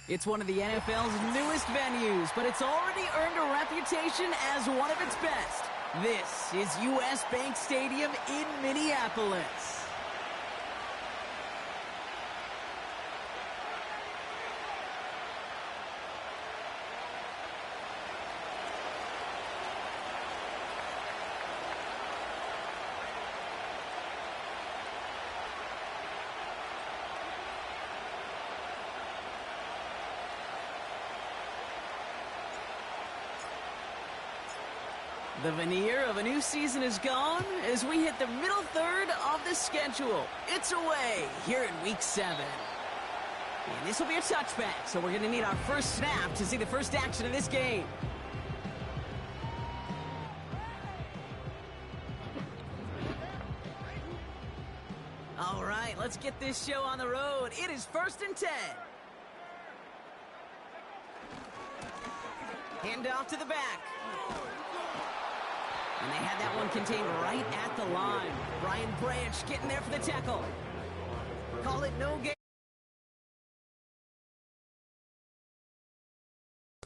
It's one of the NFL's newest venues, but it's already earned a reputation as one of its best. This is US Bank Stadium in Minneapolis. The veneer of a new season is gone as we hit the middle third of the schedule. It's away here in Week 7. And this will be a touchback, so we're going to need our first snap to see the first action of this game. All right, let's get this show on the road. It is 1st and 10. Hand off to the back. And they had that one contained right at the line. Brian Branch getting there for the tackle. Call it no gain.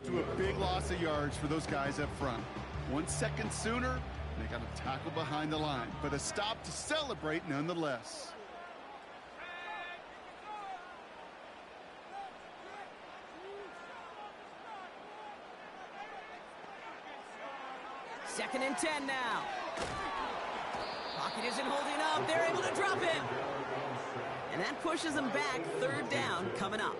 To a big loss of yards for those guys up front. 1 second sooner, they got a tackle behind the line, but a stop to celebrate nonetheless. Second and 10 now. Pocket isn't holding up. They're able to drop it. And that pushes them back. 3rd down coming up.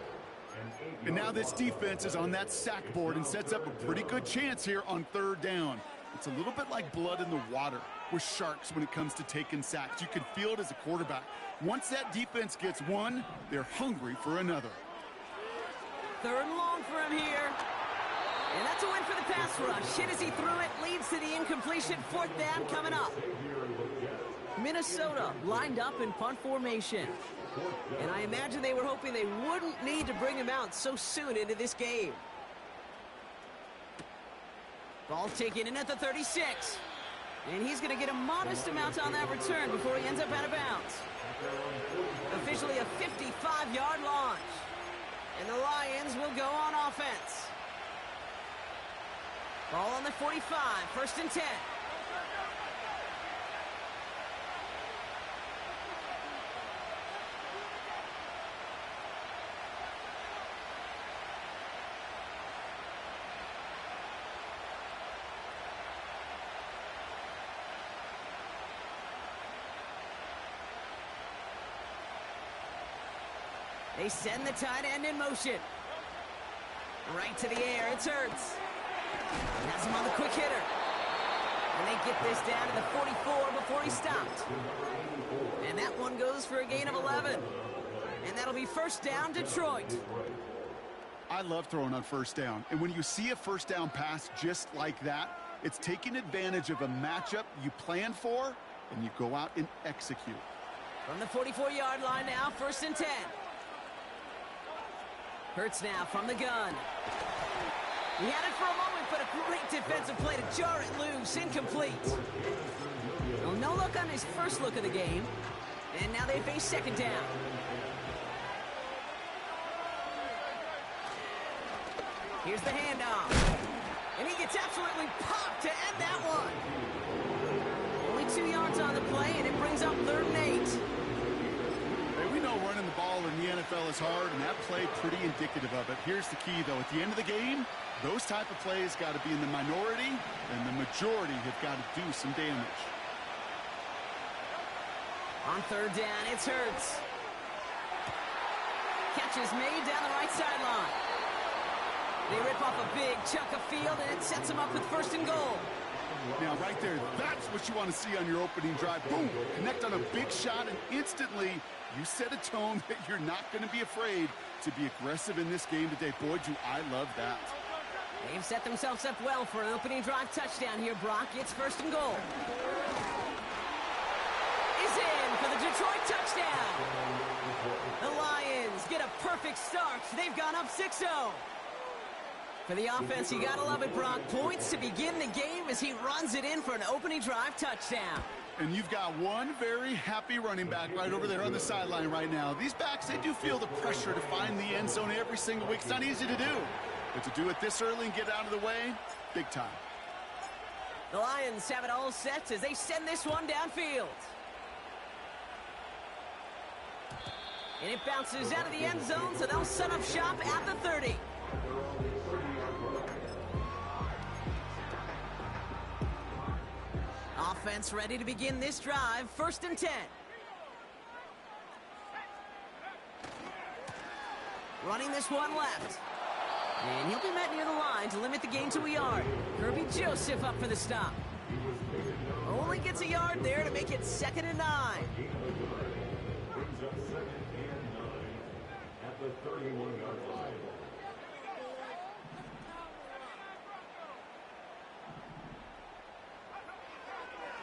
And now this defense is on that sack board and sets up a pretty good chance here on 3rd down. It's a little bit like blood in the water with sharks when it comes to taking sacks. You can feel it as a quarterback. Once that defense gets one, they're hungry for another. 3rd and long for him here. And that's a win for the pass rush. Hit as he threw it, leads to the incompletion. 4th down coming up. Minnesota lined up in punt formation. And I imagine they were hoping they wouldn't need to bring him out so soon into this game. Ball taken in at the 36. And he's going to get a modest amount on that return before he ends up out of bounds. Officially a 55-yard launch. And the Lions will go on offense. Ball on the 45, 1st and 10. They send the tight end in motion. Right to the air, it's Hurts. Has him on the quick hitter. And they get this down to the 44 before he stopped. And that one goes for a gain of 11. And that'll be 1st down, Detroit. I love throwing on 1st down. And when you see a 1st down pass just like that, it's taking advantage of a matchup you plan for, and you go out and execute. From the 44-yard line now, 1st and 10. Hurts now from the gun. He had it for a moment, but a great defensive play to jar it loose. Incomplete. Well, no look on his first look of the game. And now they face 2nd down. Here's the handoff. And he gets absolutely popped to end that one. Only 2 yards on the play, and it brings up 3rd and 8. Hey, we know running the ball in the NFL is hard, and that play pretty indicative of it. Here's the key, though. At the end of the game, those type of plays got to be in the minority, and the majority have got to do some damage. On 3rd down, it's Hurts. Catch is made down the right sideline. They rip off a big chunk of field, and it sets them up with 1st and goal. Now, right there, that's what you want to see on your opening drive. Boom! Connect on a big shot, and instantly you set a tone that you're not going to be afraid to be aggressive in this game today. Boy, do I love that. They've set themselves up well for an opening drive touchdown here, Brock. It's 1st and goal. Is in for the Detroit touchdown. The Lions get a perfect start. They've gone up 6-0. For the offense, you gotta love it, Brock. Points to begin the game as he runs it in for an opening drive touchdown. And you've got one very happy running back right over there on the sideline right now. These backs, they do feel the pressure to find the end zone every single week. It's not easy to do. But to do it this early and get out of the way, big time. The Lions have it all set as they send this one downfield. And it bounces out of the end zone, so they'll set up shop at the 30. Offense ready to begin this drive. 1st and 10. Running this one left. And he'll be met near the line to limit the gain to a yard. Kirby Joseph up for the stop. Only gets a yard there to make it 2nd and 9. At the 31-yard line.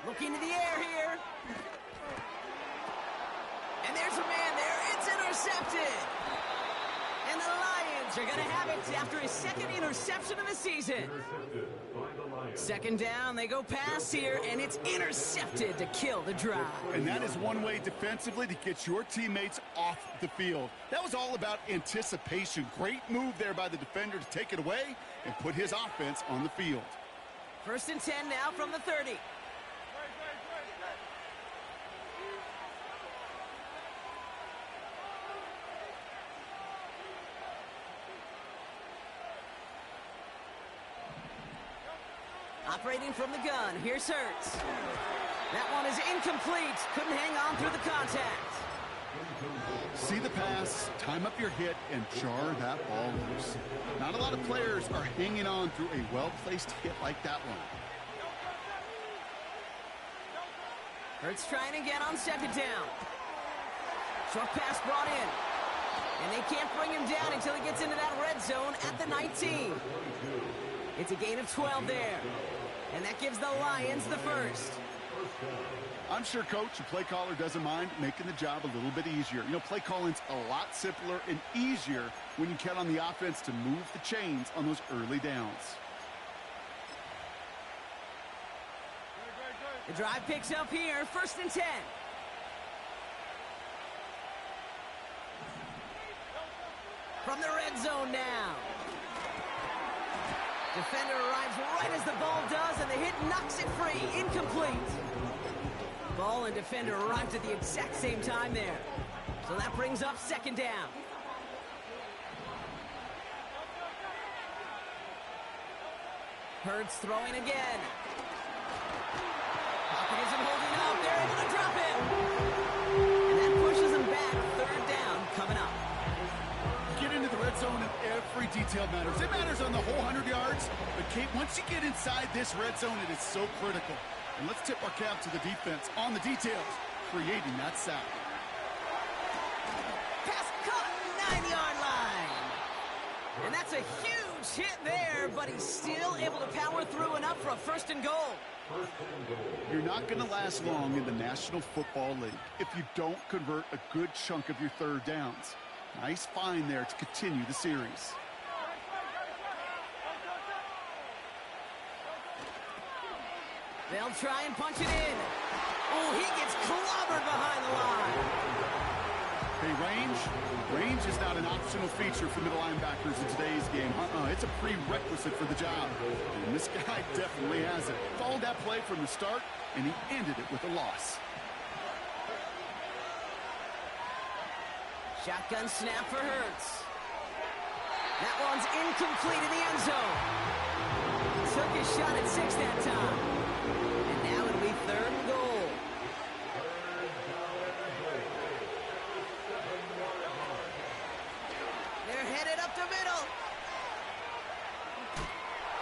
Looking to the air here. And there's a man there. It's intercepted. And the Lions are going to have it after his 2nd interception of the season. 2nd down, they go pass here, and it's intercepted to kill the drive. And that is one way defensively to get your teammates off the field. That was all about anticipation. Great move there by the defender to take it away and put his offense on the field. 1st and 10 now from the 30. Operating from the gun, here's Hurts. That one is incomplete. Couldn't hang on through the contact. See the pass, time up your hit, and jar that ball loose. Not a lot of players are hanging on through a well-placed hit like that one. Hurts trying again on 2nd down. Short pass brought in. And they can't bring him down until he gets into that red zone at the 19. It's a gain of 12 there. And that gives the Lions the 1st. I'm sure coach and play caller doesn't mind making the job a little bit easier. You know, play calling's a lot simpler and easier when you count on the offense to move the chains on those early downs. The drive picks up here, 1st and 10. From the red zone now. Defender arrives right as the ball does, and the hit knocks it free. Incomplete. Ball and defender arrived at the exact same time there. So that brings up 2nd down. Hurts throwing again. Pocket isn't holding up. They're able to drop him. And that pushes him back. 3rd down coming up. Get into the red zone and every detail matters. It matters on the whole 100 yards. But, Kate, once you get inside this red zone, it is so critical. And let's tip our cap to the defense on the details, creating that sack. Pass caught, 9-yard line. And that's a huge hit there, but he's still able to power through enough for a 1st and goal. You're not going to last long in the National Football League if you don't convert a good chunk of your 3rd downs. Nice find there to continue the series. They'll try and punch it in. Oh, he gets clobbered behind the line. Hey, range is not an optional feature for middle linebackers in today's game. It's a prerequisite for the job. And this guy definitely has it. Followed that play from the start, and he ended it with a loss. Shotgun snap for Hurts. That one's incomplete in the end zone. Took his shot at 6 that time. And now it'll be 3rd and goal. They're headed up the middle.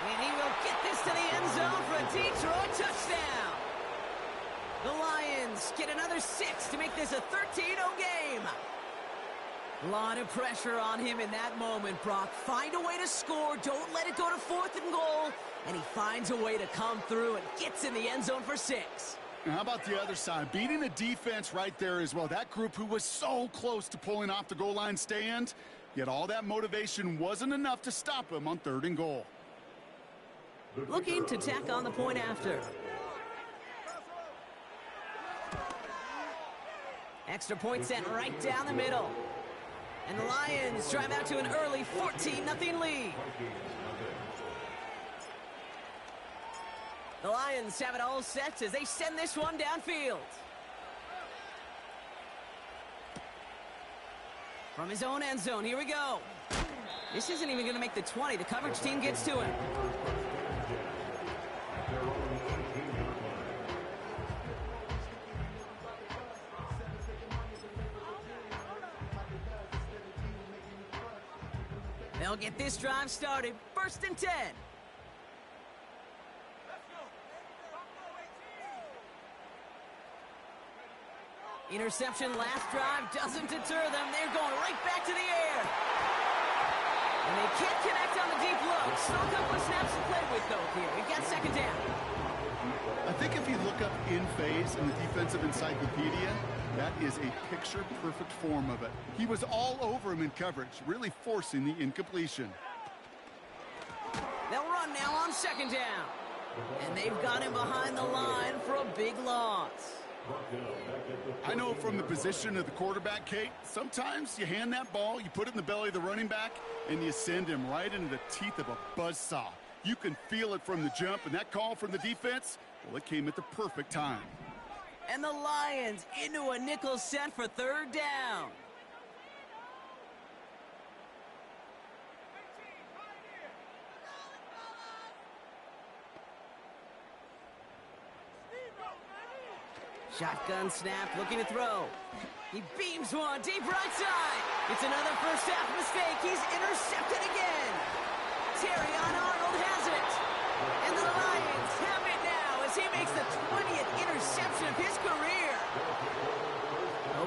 And he will get this to the end zone for a Detroit touchdown. The Lions get another 6 to make this a 13-0 game. A lot of pressure on him in that moment, Brock. Find a way to score. Don't let it go to 4th and goal. And he finds a way to come through and gets in the end zone for 6. Now, how about the other side? Beating the defense right there as well. That group who was so close to pulling off the goal line stand, yet all that motivation wasn't enough to stop him on 3rd and goal. Looking to tack on the point after. Extra point sent right down the middle. And the Lions drive out to an early 14-0 lead. The Lions have it all set as they send this one downfield. From his own end zone, here we go. This isn't even going to make the 20. The coverage team gets to him. They'll get this drive started. 1st and 10. Interception last drive doesn't deter them. They're going right back to the air. And they can't connect on the deep look. Still a couple of snaps to play with, though, here. We've got 2nd down. I think if you look up in phase in the defensive encyclopedia, that is a picture-perfect form of it. He was all over him in coverage, really forcing the incompletion. They'll run now on 2nd down. And they've got him behind the line for a big loss. I know from the position of the quarterback, Kate, sometimes you hand that ball, you put it in the belly of the running back, and you send him right into the teeth of a buzzsaw. You can feel it from the jump, and that call from the defense, well, it came at the perfect time. And the Lions into a nickel set for 3rd down. Shotgun snap, looking to throw. He beams one deep right side. It's another first half mistake. He's intercepted again. Terry on Arnold has it. And the Lions have it now as he makes the 20th interception of his career.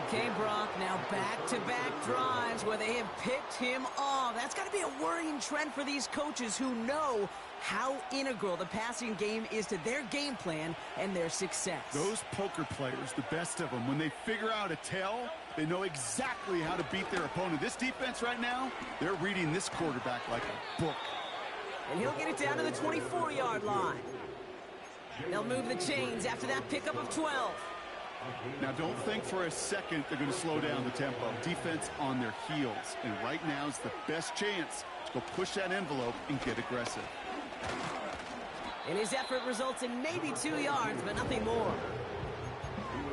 Okay, Brock, now back-to-back drives where they have picked him off. That's got to be a worrying trend for these coaches who know how integral the passing game is to their game plan and their success. Those poker players, the best of them, when they figure out a tell, they know exactly how to beat their opponent. This defense right now, they're reading this quarterback like a book. And he'll get it down to the 24-yard line. They'll move the chains after that pickup of 12. Now, don't think for a second they're going to slow down the tempo. Defense on their heels. And right now is the best chance to go push that envelope and get aggressive. And his effort results in maybe 2 yards, but nothing more.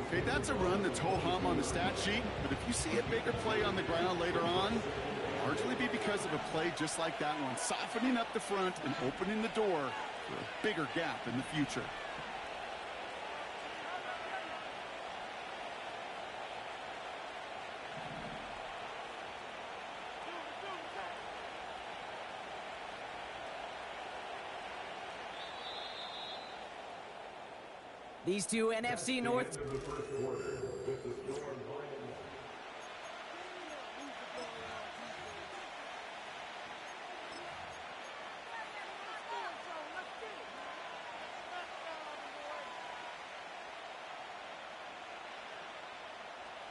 Okay, that's a run that's ho-hum on the stat sheet. But if you see a bigger play on the ground later on, it'll largely be because of a play just like that one. Softening up the front and opening the door for a bigger gap in the future. These two NFC North.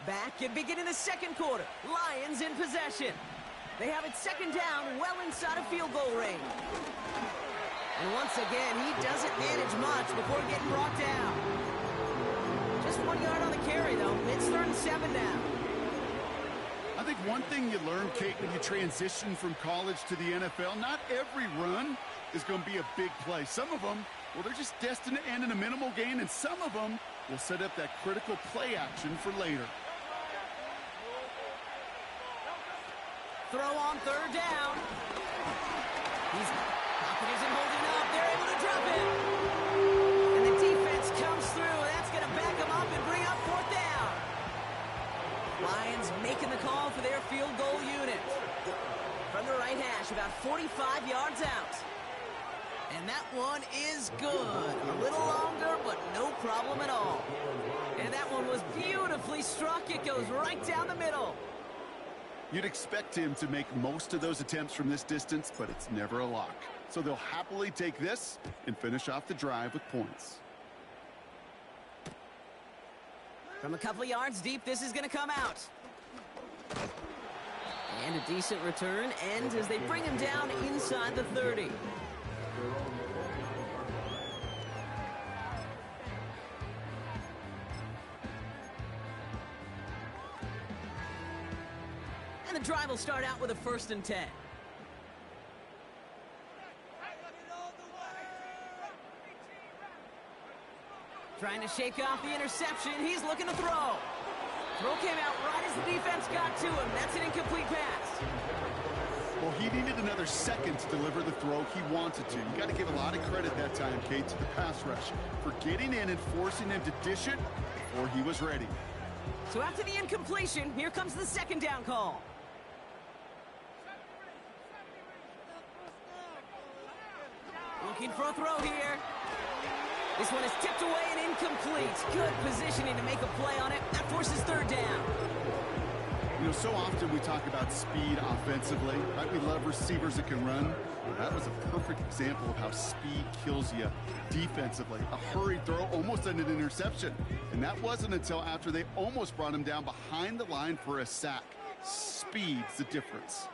Back and beginning the 2nd quarter. Lions in possession. They have it 2nd down, well inside of field goal range. And once again, he doesn't manage much before getting brought down. Just 1 yard on the carry, though. It's 3rd and 7 now. I think one thing you learn, Kate, when you transition from college to the NFL, not every run is going to be a big play. Some of them, well, they're just destined to end in a minimal gain, and some of them will set up that critical play action for later. Throw on 3rd down. He's pocket isn't holding up. They're able to drop it. And the defense comes through. That's going to back them up and bring up 4th down. Lions making the call for their field goal unit. From the right hash, about 45 yards out. And that one is good. A little longer, but no problem at all. And that one was beautifully struck. It goes right down the middle. You'd expect him to make most of those attempts from this distance, but it's never a lock. So they'll happily take this and finish off the drive with points. From a couple of yards deep, this is going to come out. And a decent return ends as they bring him down inside the 30. And the drive will start out with a 1st and 10. Trying to shake off the interception. He's looking to throw. Throw came out right as the defense got to him. That's an incomplete pass. Well, he needed another second to deliver the throw he wanted to. You got to give a lot of credit that time, Kate, to the pass rush for getting in and forcing him to dish it before he was ready. So after the incompletion, here comes the 2nd down call. Looking for a throw here. This one is tipped away and incomplete. Good positioning to make a play on it. That forces 3rd down. You know, so often we talk about speed offensively, right? We love receivers that can run. That was a perfect example of how speed kills you defensively. A hurried throw almost ended an interception. And that wasn't until after they almost brought him down behind the line for a sack. Speed's the difference.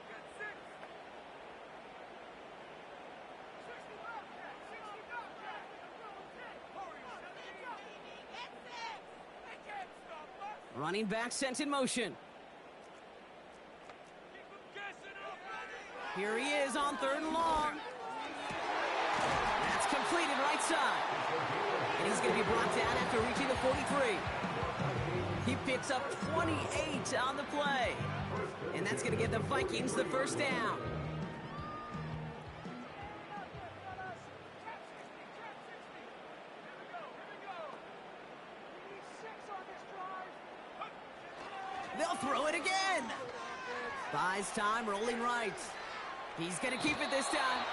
Running back sent in motion. Here he is on 3rd and long. That's completed right side. And he's going to be brought down after reaching the 43. He picks up 28 on the play. And that's going to give the Vikings the 1st down. They'll throw it again. Buys time, rolling right. He's going to keep it this time.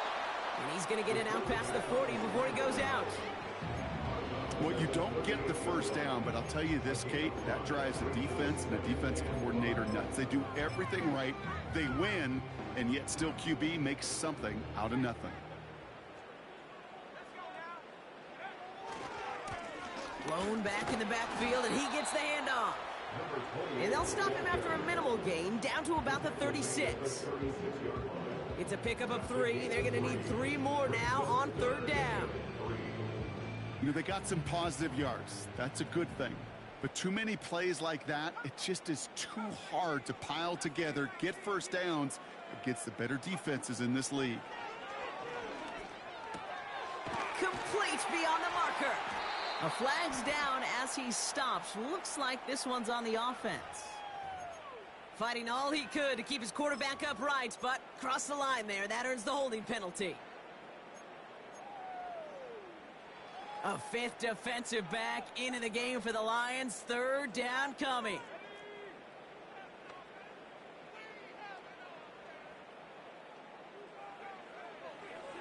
And he's going to get it out past the 40 before he goes out. Well, you don't get the 1st down, but I'll tell you this, Kate, that drives a defense and a defensive coordinator nuts. They do everything right. They win, and yet still QB makes something out of nothing. Blown back in the backfield, and he gets the handoff. And they'll stop him after a minimal gain, down to about the 36. It's a pickup of 3. They're going to need 3 more now on 3rd down. You know, they got some positive yards. That's a good thing. But too many plays like that, it just is too hard to pile together, get 1st downs against the better defenses in this league. Complete beyond the marker. A flag's down as he stops. Looks like this one's on the offense. Fighting all he could to keep his quarterback upright, but crossed the line there. That earns the holding penalty. A 5th defensive back into the game for the Lions. 3rd down coming.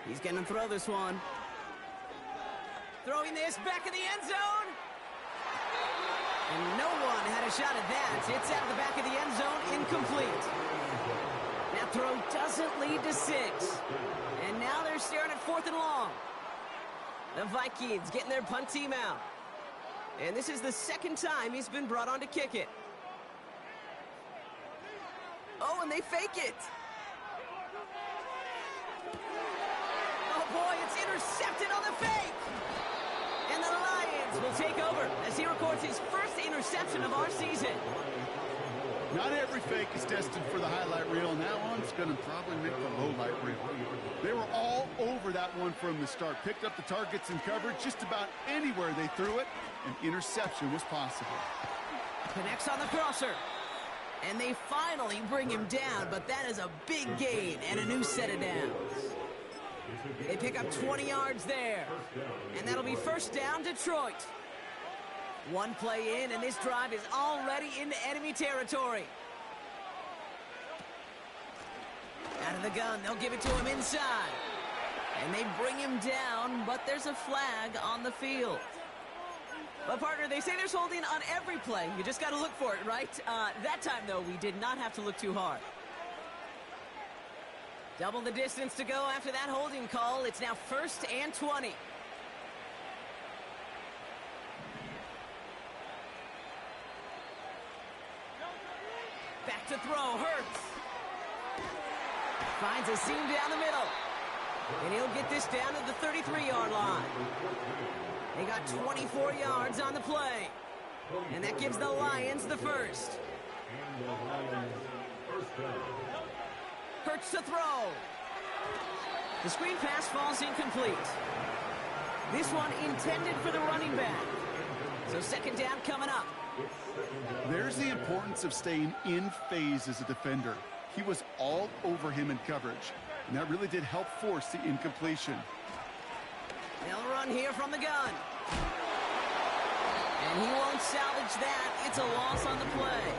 He's going to throw this one. Throwing this back in the end zone. And no one had a shot at that. It's out of the back of the end zone, incomplete. That throw doesn't lead to 6. And now they're staring at 4th and long. The Vikings getting their punt team out. And this is the 2nd time he's been brought on to kick it. Oh, and they fake it. Oh, boy, it's intercepted on the fake. And the Lions will take over as he records his 1st interception of our season. Not every fake is destined for the highlight reel, and that one's going to probably make the low light reel. They were all over that one from the start. Picked up the targets and covered just about anywhere they threw it. An interception was possible. Connects on the crosser. And they finally bring him down, but that is a big gain and a new set of downs. They pick up 20 yards there. And that'll be 1st down, Detroit. One play in, and this drive is already into enemy territory. Out of the gun, they'll give it to him inside. And they bring him down, but there's a flag on the field. But, partner, they say there's holding on every play. You just got to look for it, right? That time, though, we did not have to look too hard. Double the distance to go after that holding call. It's now 1st and 20. Back to throw, Hurts. Finds a seam down the middle. And he'll get this down to the 33-yard line. They got 24 yards on the play. And that gives the Lions the 1st. starts to throw. The screen pass falls incomplete. This one intended for the running back. So second down coming up. There's the importance of staying in phase as a defender. He was all over him in coverage, and that really did help force the incompletion. They'll run here from the gun. And he won't salvage that. It's a loss on the play.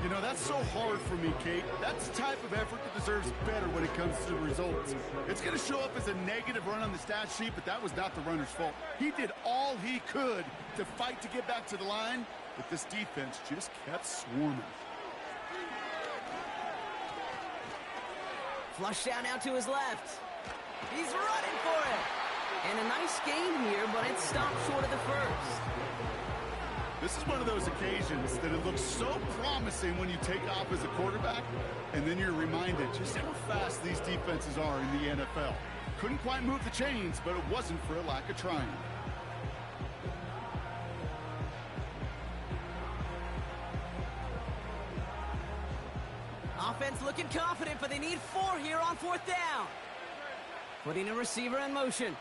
You know, that's so hard for me, Kate. That's the type of effort that deserves better when it comes to the results. It's going to show up as a negative run on the stat sheet, but that was not the runner's fault. He did all he could to fight to get back to the line, but this defense just kept swarming. Flush down out to his left. He's running for it. And a nice gain here, but it stopped short of the first. This is one of those occasions that it looks so promising when you take off as a quarterback, and then you're reminded just how fast these defenses are in the NFL. Couldn't quite move the chains, but it wasn't for a lack of trying. Offense looking confident, but they need 4 here on 4th down. Putting a receiver in motion.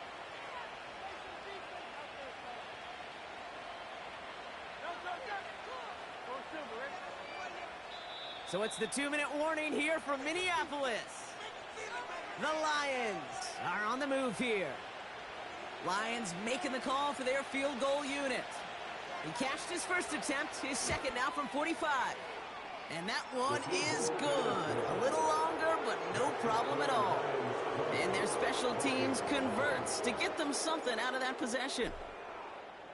So it's the 2-minute warning here from Minneapolis. The Lions are on the move here. Lions making the call for their field goal unit. He cashed his first attempt, his second now from 45. And that one is good. A little longer, but no problem at all. And their special teams converts to get them something out of that possession.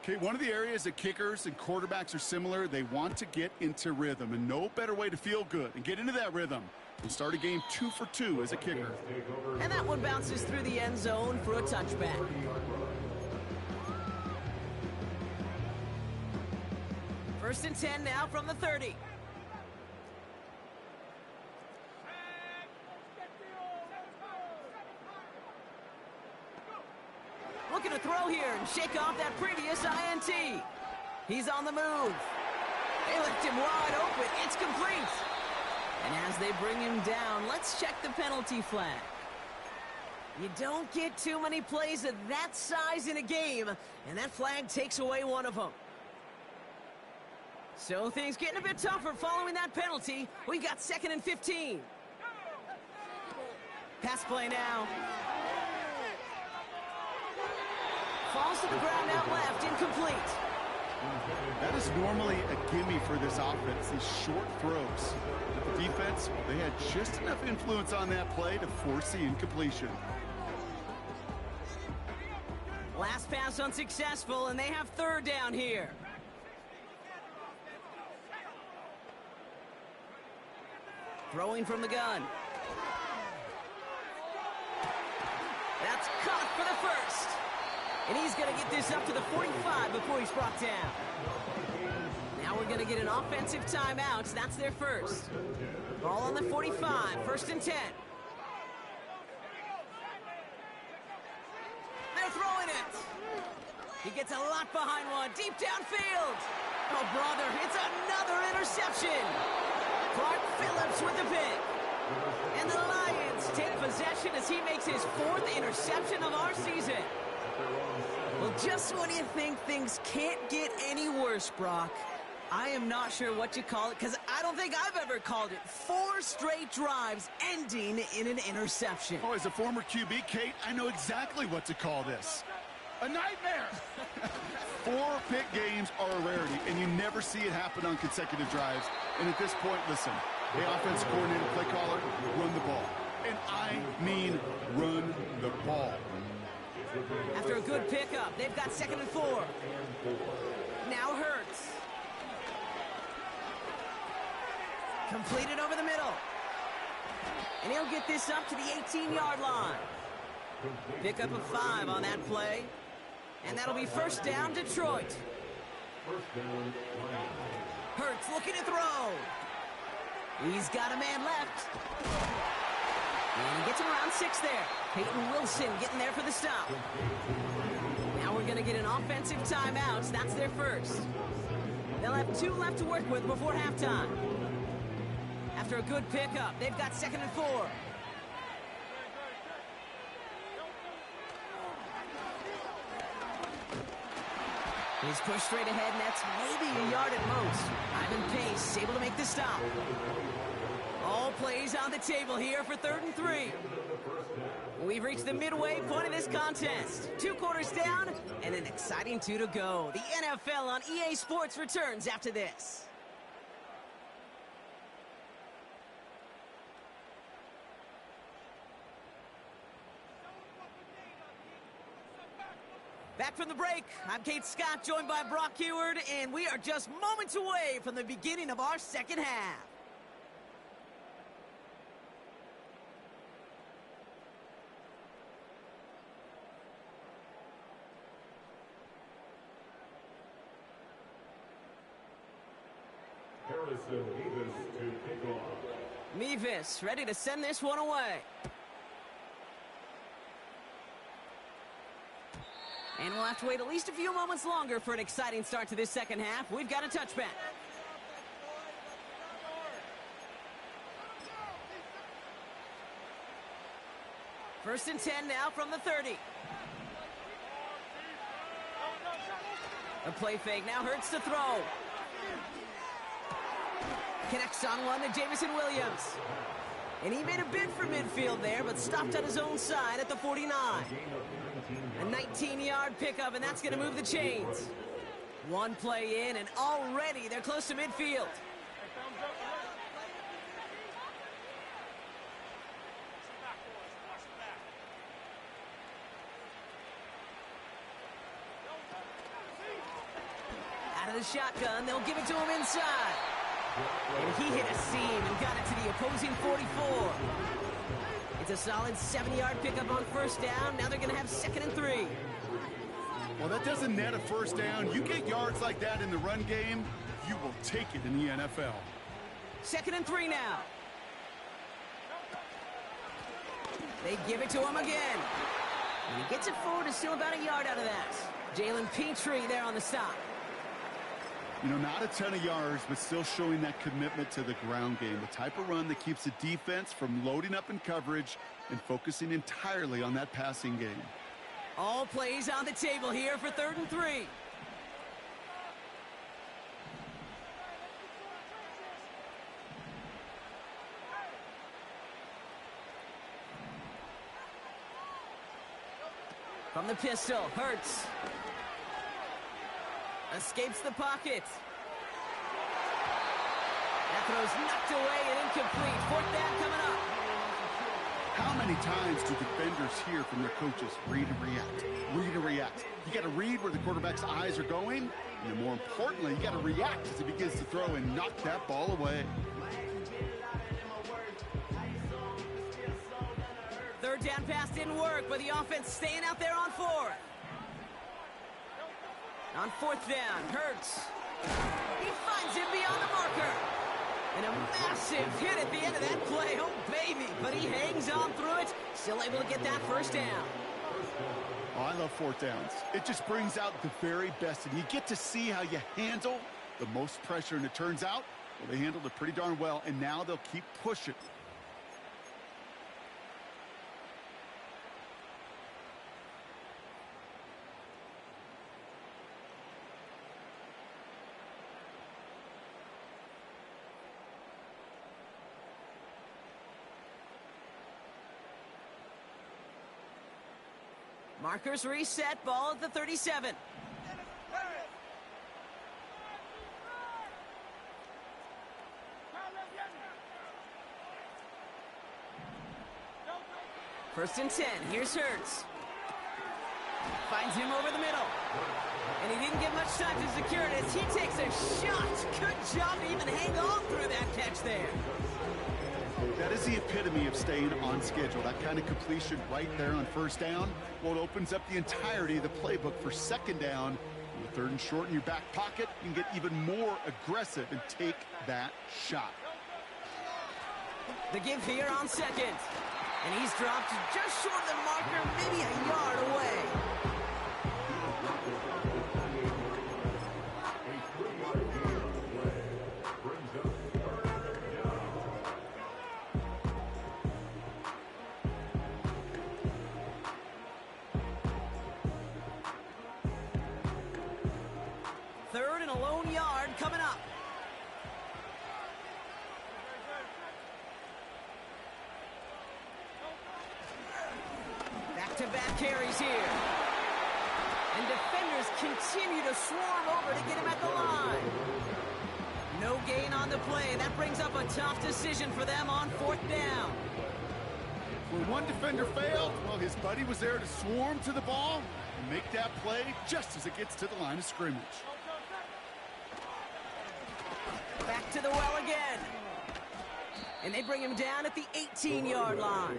Okay, one of the areas that kickers and quarterbacks are similar, they want to get into rhythm, and no better way to feel good and get into that rhythm than start a game 2 for 2 as a kicker. And that one bounces through the end zone for a touchback. First and 10 now from the 30. Looking to throw here and shake off that previous INT. He's on the move. They left him wide open. It's complete. And as they bring him down, let's check the penalty flag. You don't get too many plays of that size in a game, and that flag takes away one of them. So things getting a bit tougher following that penalty. We've got 2nd and 15. Pass play now. Falls to the ground out left, incomplete. That is normally a gimme for this offense, these short throws. But the defense, they had just enough influence on that play to force the incompletion. Last pass unsuccessful, and they have 3rd down here. Throwing from the gun. That's caught for the first. And he's going to get this up to the 45 before he's brought down. Now we're going to get an offensive timeout. That's their first. Ball on the 45, 1st and 10. They're throwing it. He gets a lot behind one, deep downfield. Oh, brother, it's another interception. Clark Phillips with the pick. And the Lions take possession as he makes his 4th interception of our season. Well, just when you think things can't get any worse, Brock, I am not sure what you call it, because I don't think I've ever called it 4 straight drives ending in an interception. Oh, as a former QB, Kate, I know exactly what to call this. A nightmare! 4 pick games are a rarity, and you never see it happen on consecutive drives. And at this point, listen, the offensive coordinator, play caller, run the ball. And I mean run the ball. After a good pickup, they've got 2nd and 4. Now Hurts. Completed over the middle. And he'll get this up to the 18-yard line. Pickup of 5 on that play. And that'll be 1st down, Detroit. Hurts looking to throw. He's got a man left. And he gets him around 6 there. Peyton Wilson getting there for the stop. Now we're going to get an offensive timeout. That's their first. They'll have 2 left to work with before halftime. After after a good pickup. They've got 2nd and 4. He's pushed straight ahead, and that's maybe a yard at most. Ivan Pace able to make the stop. All plays on the table here for 3rd and 3. We've reached the midway point of this contest. 2 quarters down and an exciting 2 to go. The NFL on EA Sports returns after this. Back from the break, I'm Kate Scott, joined by Brock Heward, and we are just moments away from the beginning of our second half. Harrison Mevis to kick off. Mevis ready to send this one away. And we'll have to wait at least a few moments longer for an exciting start to this second half. We've got a touchback. First and 10 now from the 30. A play fake, now Hurts to throw. Connects on one to Jamison Williams. And he made a bid for midfield there, but stopped on his own side at the 49. A 19-yard pickup, and that's going to move the chains. One play in, and already they're close to midfield. Out of the shotgun, they'll give it to him inside. And he hit a seam and got it to the opposing 44. It's a solid 70-yard pickup on first down. Now they're going to have 2nd and 3. Well, that doesn't net a first down. You get yards like that in the run game, you will take it in the NFL. 2nd and 3 now. They give it to him again. And he gets it forward to still about a yard out of that. Jalen Petrie there on the stop. You know, not a ton of yards, but still showing that commitment to the ground game. The type of run that keeps the defense from loading up in coverage and focusing entirely on that passing game. All plays on the table here for 3rd and 3. From the pistol, Hurts. Escapes the pocket. That throw's knocked away and incomplete. 4th down coming up. How many times do defenders hear from their coaches, read and react, read and react? You got to read where the quarterback's eyes are going, and then more importantly, you got to react as he begins to throw and knock that ball away. 3rd down pass didn't work, but the offense staying out there on 4th. On 4th down, Hurts. He finds him beyond the marker. And a massive hit at the end of that play. Oh, baby. But he hangs on through it. Still able to get that first down. Oh, I love 4th downs. It just brings out the very best. And you get to see how you handle the most pressure. And it turns out, well, they handled it pretty darn well. And now they'll keep pushing. Markers reset, ball at the 37. First and 10, here's Hurts. Finds him over the middle. And he didn't get much time to secure it as he takes a shot. Good job to even hang on through that catch there. That is the epitome of staying on schedule. That kind of completion right there on first down. Well, it opens up the entirety of the playbook for 2nd down. With 3rd and short in your back pocket, you can get even more aggressive and take that shot. The give here on 2nd. And he's dropped just short of the marker, maybe a yard away. back-to-back carries here. And defenders continue to swarm over to get him at the line. No gain on the play. That brings up a tough decision for them on 4th down. When one defender failed, well, his buddy was there to swarm to the ball and make that play just as it gets to the line of scrimmage. Back to the well again. And they bring him down at the 18-yard line.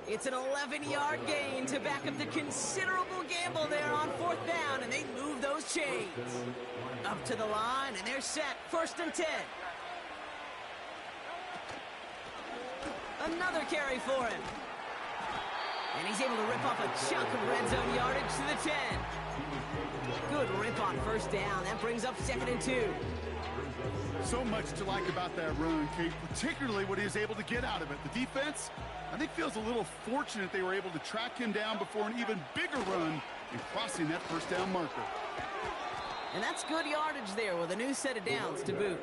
It's an 11-yard gain to back up the considerable gamble there on 4th down, and they move those chains. Up to the line, and they're set. 1st and 10. Another carry for him. And he's able to rip off a chunk of red zone yardage to the 10. Good rip on 1st down. That brings up 2nd and 2. So much to like about that run, Kate, particularly what he was able to get out of it. The defense, I think, feels a little fortunate they were able to track him down before an even bigger run and crossing that 1st down marker. And that's good yardage there with a new set of downs to boot.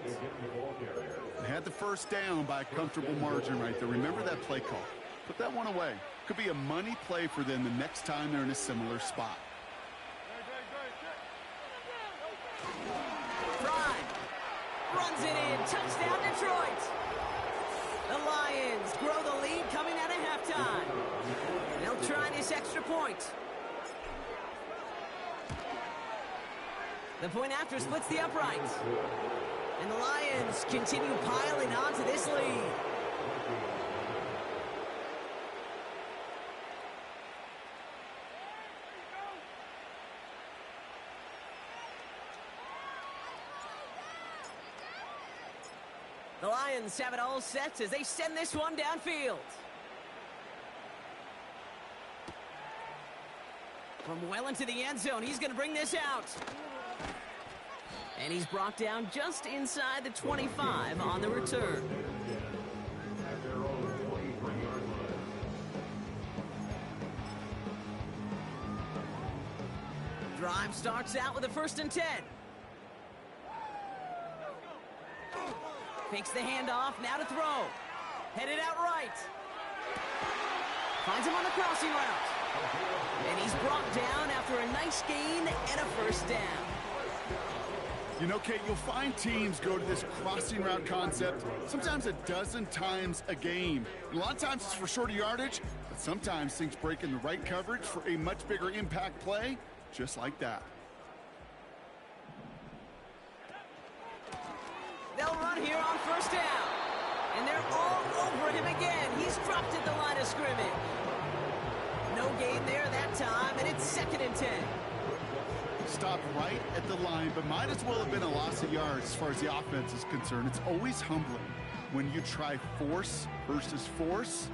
They had the 1st down by a comfortable margin right there. Remember that play call. Put that one away. Could be a money play for them the next time they're in a similar spot. Prime runs it in. Touchdown, Detroit. The Lions grow the lead coming out of halftime. They'll try this extra point. The point after splits the uprights. And the Lions continue piling onto this lead. The Lions have it all set as they send this one downfield. From well into the end zone, he's going to bring this out. And he's brought down just inside the 25 on the return. Drive starts out with a 1st and 10. Fakes the handoff, now to throw. Headed out right. Finds him on the crossing route. And he's brought down after a nice gain and a 1st down. You know, Kate, you'll find teams go to this crossing route concept sometimes a dozen times a game. And a lot of times it's for shorter yardage, but sometimes things break in the right coverage for a much bigger impact play, just like that. They'll run here on 1st down. And they're all over him again. He's dropped at the line of scrimmage. No gain there that time, and it's 2nd and 10. Stopped right at the line, but might as well have been a loss of yards as far as the offense is concerned. It's always humbling when you try force versus force,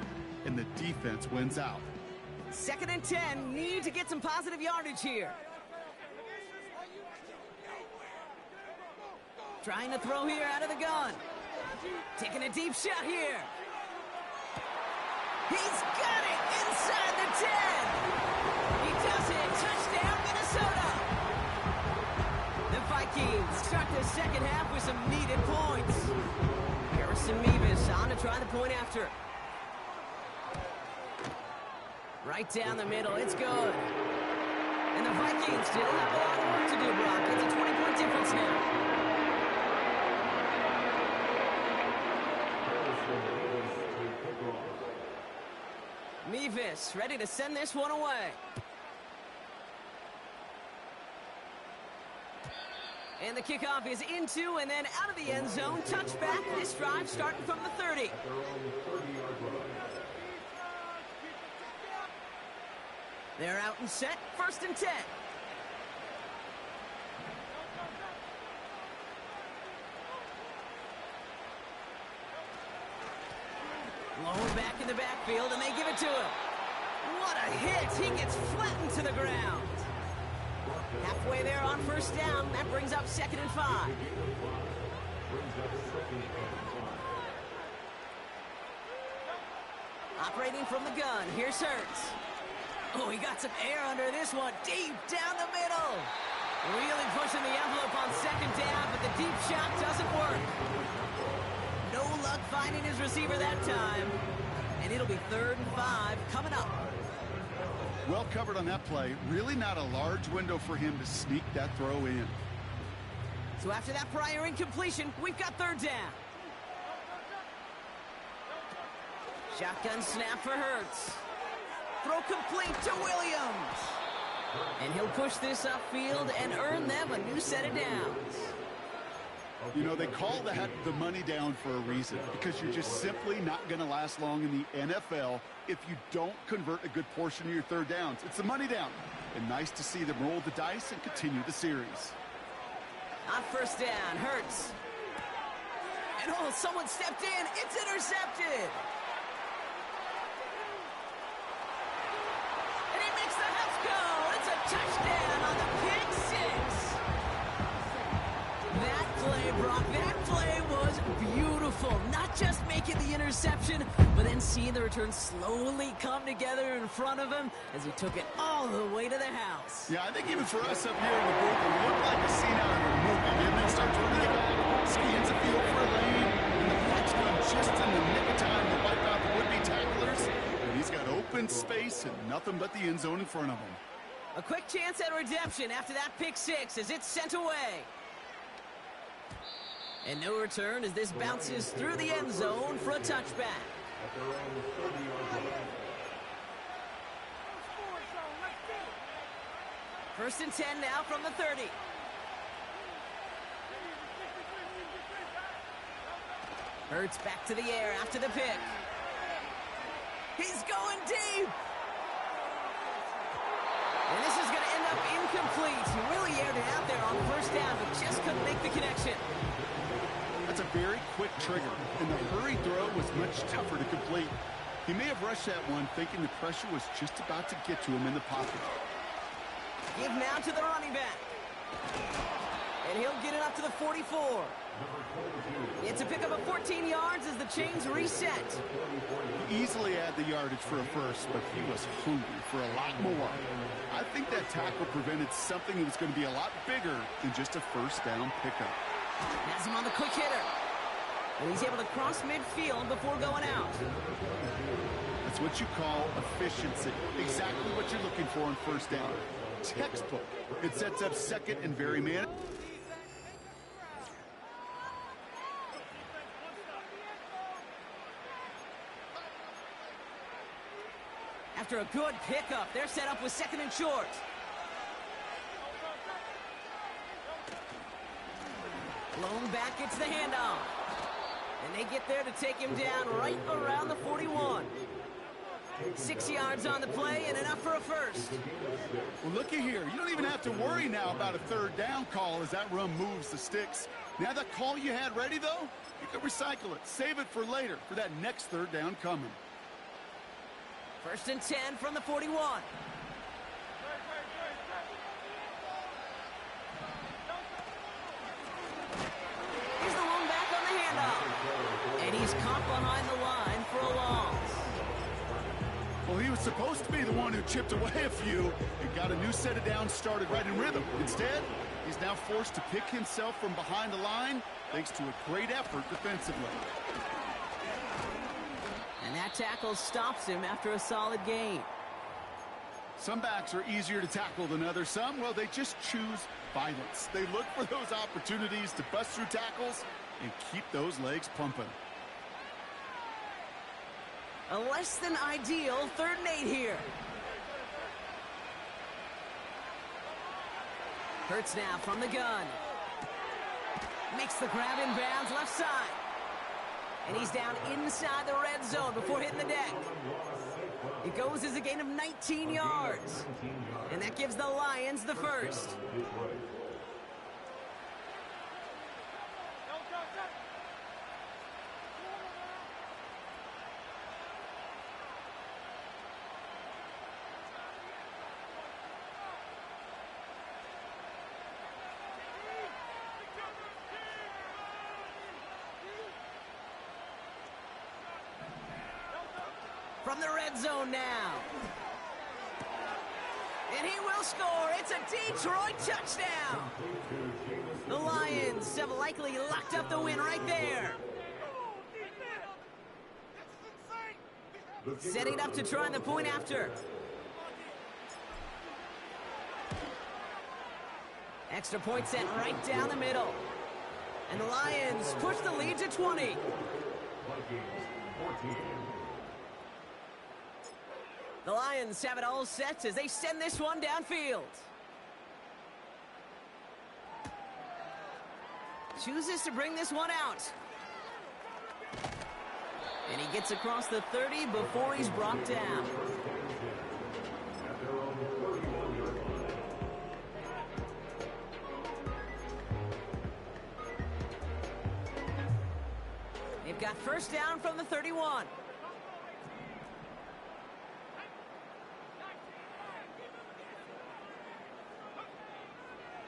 and the defense wins out. 2nd and 10, need to get some positive yardage here. Trying to throw here out of the gun. Taking a deep shot here. He's got it inside the 10. He does it. Touchdown, Minnesota. The Vikings start the 2nd half with some needed points. Harrison Mevis on to try the point after. Right down the middle. It's good. And the Vikings still have a lot of work to do, Brock. It's a 20-point difference now. Mevis ready to send this one away. And the kickoff is into and then out of the end zone. Touchback. This drive starting from the 30. They're out and set. 1st and 10. Lower back in the backfield, and they give it to him. What a hit! He gets flattened to the ground. Halfway there on 1st down. That brings up 2nd and 5. Operating from the gun. Here's Hurts. Oh, he got some air under this one. Deep down the middle. Really pushing the envelope on 2nd down, but the deep shot doesn't work. No luck finding his receiver that time. And it'll be 3rd and 5 coming up. Well covered on that play. Really not a large window for him to sneak that throw in. So after that prior incompletion, we've got third down. Shotgun snap for Hurts. Throw complete to Williams. And he'll push this upfield and earn them a new set of downs. You know, they call that the money down for a reason, because you're just simply not going to last long in the NFL if you don't convert a good portion of your third downs. It's the money down. And nice to see them roll the dice and continue the series. On first down, Hurts. And oh, someone stepped in. It's intercepted. And he makes the half goal. It's a touchdown on the pick six. That play, Brock, that play was beautiful. Not just making the interception, but then seeing the return slowly come together in front of him as he took it all the way to the house. Yeah, I think even for us up here in the booth, it looked like a scene out of a movie. And then starts running it back, scans a field for a lane, and the blocks come just in the nick of time to wipe out the would-be tacklers. And he's got open space and nothing but the end zone in front of him. A quick chance at redemption after that pick six as it's sent away. And no return as this bounces through the end zone for a touchback. First and 10 now from the 30. Hurts back to the air after the pick. He's going deep. And this is going to end up incomplete. He really aired it out there on first down, but just couldn't make the connection. That's a very quick trigger, and the hurry throw was much tougher to complete. He may have rushed that one thinking the pressure was just about to get to him in the pocket. Give now to the running back. And he'll get it up to the 44. It's a pickup of 14 yards as the chains reset. He easily had the yardage for a first, but he was hungry for a lot more. I think that tackle prevented something that was going to be a lot bigger than just a first down pickup. Has him on the quick hitter. And he's able to cross midfield before going out. That's what you call efficiency. Exactly what you're looking for on first down. Textbook. It sets up second and very manageable. After a good pickup, they're set up with second and short. Blown back, gets the handoff. And they get there to take him down right around the 41. 6 yards on the play and enough for a first. Well, looky here. You don't even have to worry now about a third down call as that run moves the sticks. Now that call you had ready, though, you can recycle it. Save it for later for that next third down coming. First and 10 from the 41. Here's the lone back on the handoff. And he's caught behind the line for a loss. Well, he was supposed to be the one who chipped away a few and got a new set of downs started right in rhythm. Instead, he's now forced to pick himself from behind the line thanks to a great effort defensively. And that tackle stops him after a solid gain. Some backs are easier to tackle than others. Some, well, they just choose violence. They look for those opportunities to bust through tackles and keep those legs pumping. A less than ideal 3rd and 8 here. Hurts now from the gun. Makes the grab in bounds left side. And he's down inside the red zone before hitting the deck. It goes as a gain of 19 yards. And that gives the Lions the first. From the red zone now. And he will score. It's a Detroit touchdown. The Lions have likely locked up the win right there. Setting up to try the point after. Extra point sent right down the middle. And the Lions push the lead to 20. Vikings 14. The Lions have it all set as they send this one downfield. Chooses to bring this one out. And he gets across the 30 before he's brought down. At their own 31-yard line. They've got first down from the 31.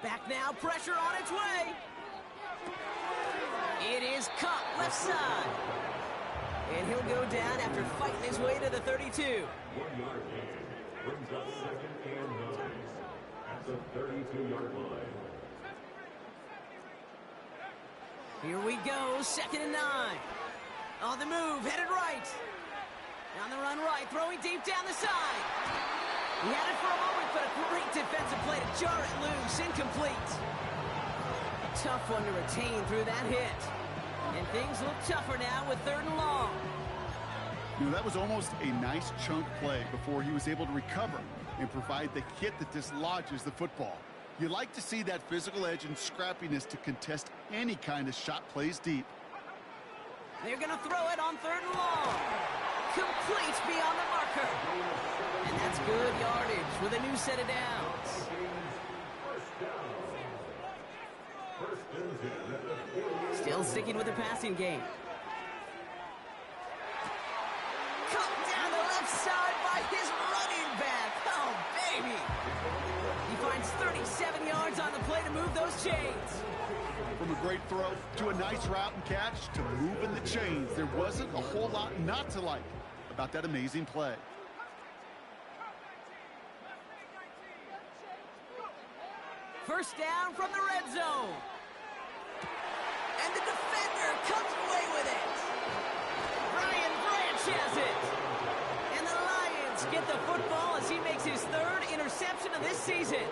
Back now, pressure on its way. It is caught left side. And he'll go down after fighting his way to the 32. 1-yard gain brings up 2nd and 9 at the 32-yard line. Here we go, 2nd and 9. On the move, headed right. On the run right, throwing deep down the side. He had it for a moment, but a great defensive play to jar it loose, incomplete. Tough one to retain through that hit. And things look tougher now with 3rd and long. You know, that was almost a nice chunk play before he was able to recover and provide the hit that dislodges the football. You like to see that physical edge and scrappiness to contest any kind of shot plays deep. They're going to throw it on 3rd and long. Complete beyond the marker. And that's good yardage with a new set of downs. First and 10 at the 40. Still sticking with the passing game. Cut down the left side by his running back. Oh, baby. He finds 37 yards on the play to move those chains. From a great throw to a nice route and catch to moving the chains, there wasn't a whole lot not to like about that amazing play. First down from the red zone. And the defender comes away with it. Brian Branch has it. And the Lions get the football as he makes his 3rd interception of this season.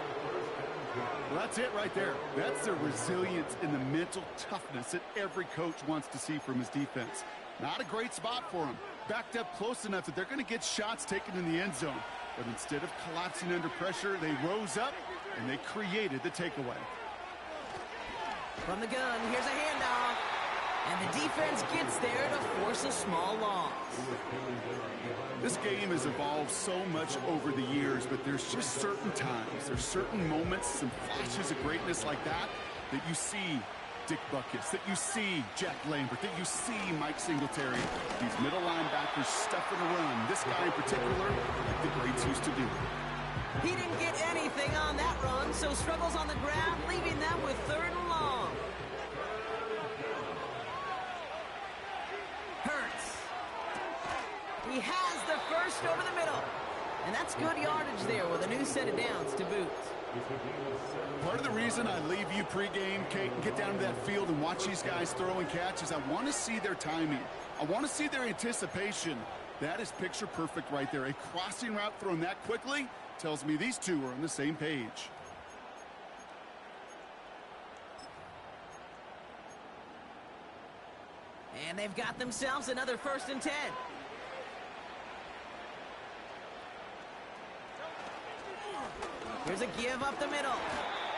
Well, that's it right there. That's the resilience and the mental toughness that every coach wants to see from his defense. Not a great spot for him. Backed up close enough that they're going to get shots taken in the end zone. But instead of collapsing under pressure, they rose up and they created the takeaway. From the gun, here's a handoff. And the defense gets there to force a small loss. This game has evolved so much over the years, but there's just certain times, there's certain moments, some flashes of greatness like that you see Dick Butkus, that you see Jack Lambert, that you see Mike Singletary. These middle linebackers stuffing a run. This guy in particular, like the greats used to do. He didn't get anything on that run, so struggles on the ground, leaving them with 3rd and long. Hurts. He has the first over the middle. And that's good yardage there with a new set of downs to boot. Part of the reason I leave you pregame, Kate, and get down to that field and watch these guys throw and catch is I want to see their timing. I want to see their anticipation. That is picture perfect right there. A crossing route thrown that quickly tells me these two are on the same page. And they've got themselves another 1st and 10. Here's a give up the middle.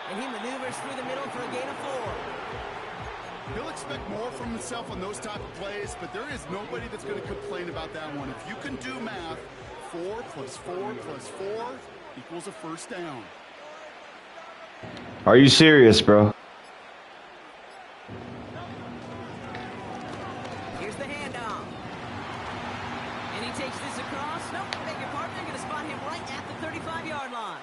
And he maneuvers through the middle for a gain of 4. He'll expect more from himself on those type of plays, but there is nobody that's going to complain about that one. If you can do math, 4 plus 4 plus 4 equals a first down. Are you serious, bro? Here's the handoff. And he takes this across. Nope, beg your pardon. They're going to spot him right at the 35-yard line.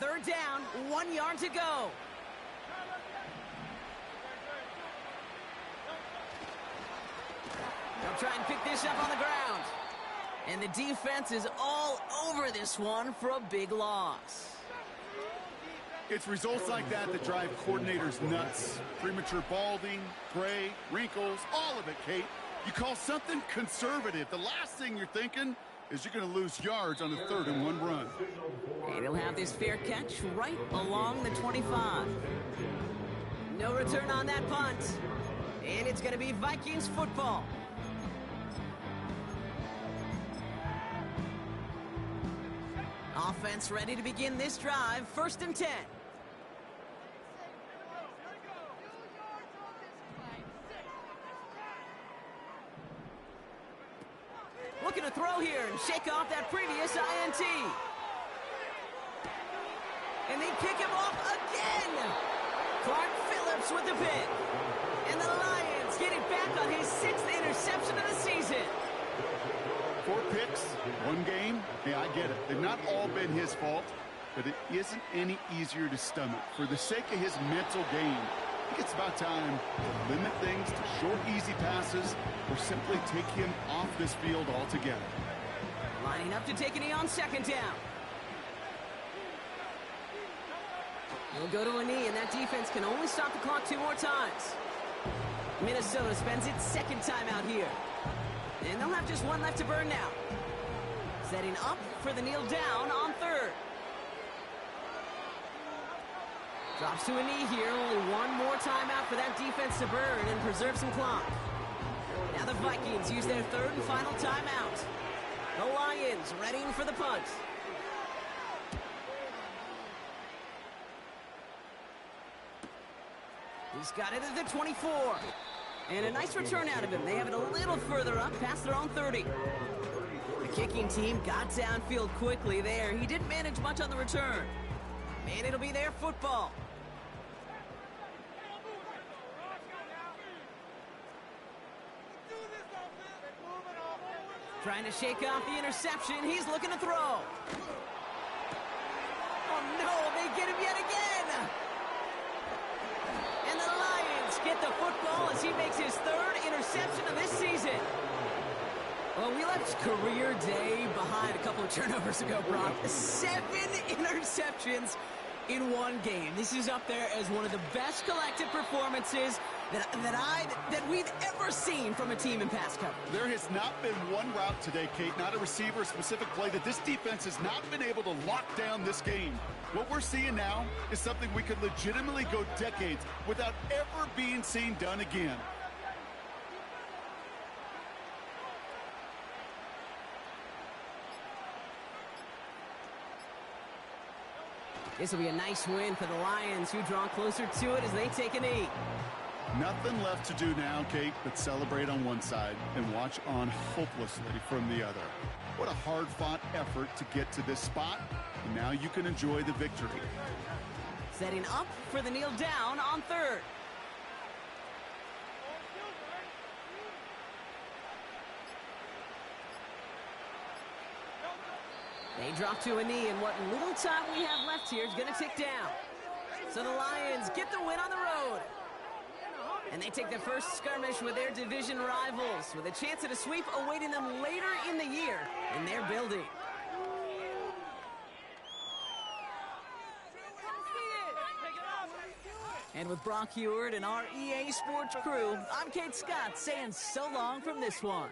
Third down, 1 yard to go. They'll try and pick this up on the ground. And the defense is all over this one for a big loss. It's results like that that drive coordinators nuts. Premature balding, gray, wrinkles, all of it, Kate. You call something conservative. The last thing you're thinking is you're going to lose yards on a 3rd and 1 run. And he'll have this fair catch right along the 25. No return on that punt. And it's going to be Vikings football. Offense ready to begin this drive. 1st and 10. Looking to throw here and shake off that previous INT. And they pick him off again. Clark Phillips with the pick. And the Lions get it back on his 6th interception of the season. 4 picks, 1 game. Hey, I get it. They've not all been his fault, but it isn't any easier to stomach. For the sake of his mental game, I think it's about time to limit things to short, easy passes or simply take him off this field altogether. Lining up to take a knee on 2nd down. He'll go to a knee, and that defense can only stop the clock 2 more times. Minnesota spends its 2nd time out here. And they'll have just 1 left to burn now. Setting up for the kneel down on 3rd. Drops to a knee here. Only 1 more timeout for that defense to burn and preserve some clock. Now the Vikings use their 3rd and final timeout. The Lions readying for the punt. He's got it at the 24. And a nice return out of him. They have it a little further up past their own 30. The kicking team got downfield quickly there. He didn't manage much on the return. And it'll be their football. Trying to shake off the interception. He's looking to throw. Oh, no, they get him yet again. And the Lions get the football as he makes his 3rd interception of this season. Well, we left career day behind a couple of turnovers ago, Brock. 7 interceptions in 1 game. This is up there as one of the best collective performances that we've ever seen from a team in pass coverage. There has not been one route today, Kate, not a receiver-specific play, that this defense has not been able to lock down this game. What we're seeing now is something we could legitimately go decades without ever being seen done again. This will be a nice win for the Lions, who draw closer to it as they take a knee. Nothing left to do now, Kate, but celebrate on one side and watch on hopelessly from the other. What a hard-fought effort to get to this spot, and now you can enjoy the victory. Setting up for the kneel down on 3rd. They drop to a knee, and what little time we have left here is going to tick down. So the Lions get the win on the road. And they take their first skirmish with their division rivals, with a chance at a sweep awaiting them later in the year in their building. And with Brock Heward and our EA Sports crew, I'm Kate Scott saying so long from this one.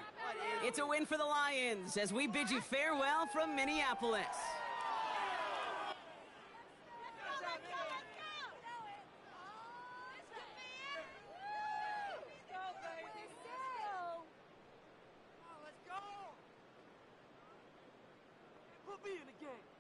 It's a win for the Lions as we bid you farewell from Minneapolis. We'll be in the game.